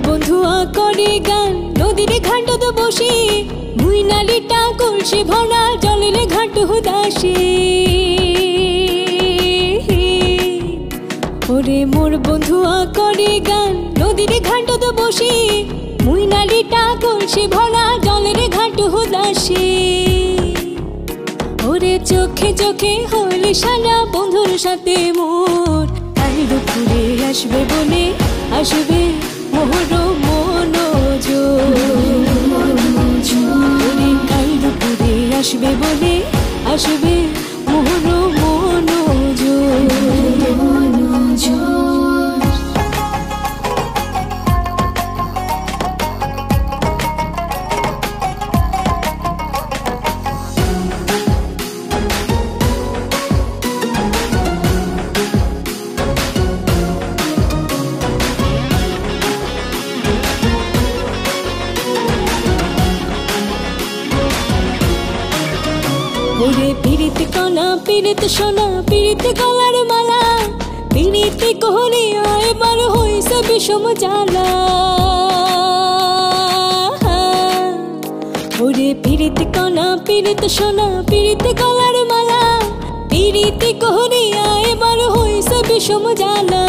বন্ধু করে গান নদীর ঘাটত বসে মুই নালিটা কলসি ভরা জলের ঘাট হুদাসে ওরে মোর বন্ধু করে গান নদীর ঘাটত বসে মুই নালিটা কলসি ভরা জলের ঘাট হুদাসে ওরে চোখে চোখে হইলে সারা বন্ধুর সাথে মোর কাল দুপুরে আসবে বলে আসবে মোহর মনোযোগ কাল দুপুরে আসবে বলে আসবে মোহর মনোযোগ ওরে পিরিত কনা পিরিত সোনা পিরিত গলার মালা পিরিত কোহরে এবার হইছে বিষম জ্বালা ওরে পিরিত কনা পিরিত সোনা পিরিত গলার মালা পিরিত কোহরে এবার হইছে বিষম জ্বালা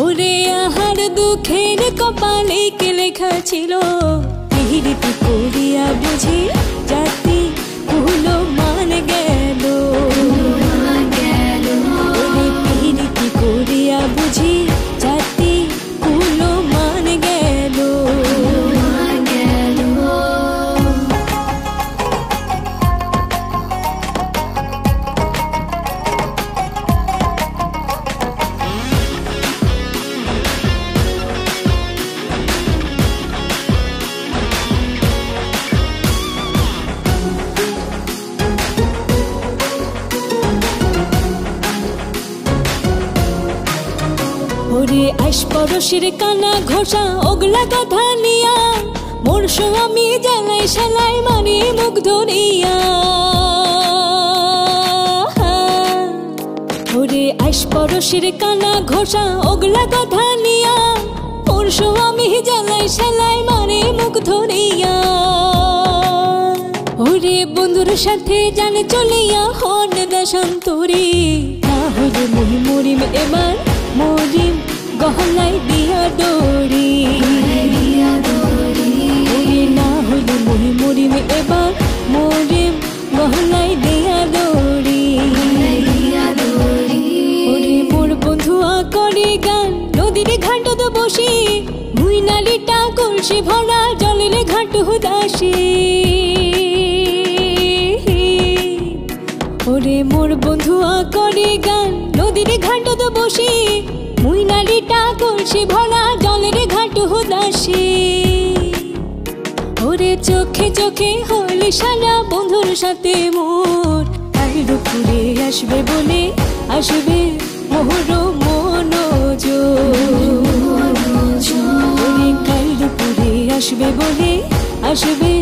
ওরে আহার দুঃখের কপালে কে লেখা ছিল পিরিত করিয়া বুঝি জাতি কুলো মান গেল পিরিতি করিয়া বুঝি জাতি কুলো মান গেল ওরে আইস পরশের কানা ঘোষা ওগলা কথা নিয়া মোর স্বামী জ্বালাই শালাই মানে মুখ ধরিয়া ওরে আইস পরশের কানা ঘোষা ওগলা কথা নিয়া মোর স্বামী জ্বালাই শালাই মানে মুখ ধরিয়া ওরে বন্ধুর সাথে জানে চলিয়া হন দেশান্তরে না হইলে মুহি মরিম এবার মরিম গহলাই দিয়া দড়ি না হইলে মুহি মরিম এবার মরিম গহলাই দিয়া দড়ি ওরে মোর বন্ধু করে গান নদীর ঘাটত বসে মুই নালিটা কলসি ভরা জলের ঘাট হুদাসে ওরে মোর বন্ধু করে গান নদীর ঘাটত বসে মুই নালিটা কলসি ভরা জলের ঘাট হুদাসে ওরে চোখে চোখে হইলে সারা বন্ধুর সাথে মোর কাল দুপুরে আসবে বলে আসবে মোহর মনোযোগ কাল দুপুরে আসবে বলে আসবে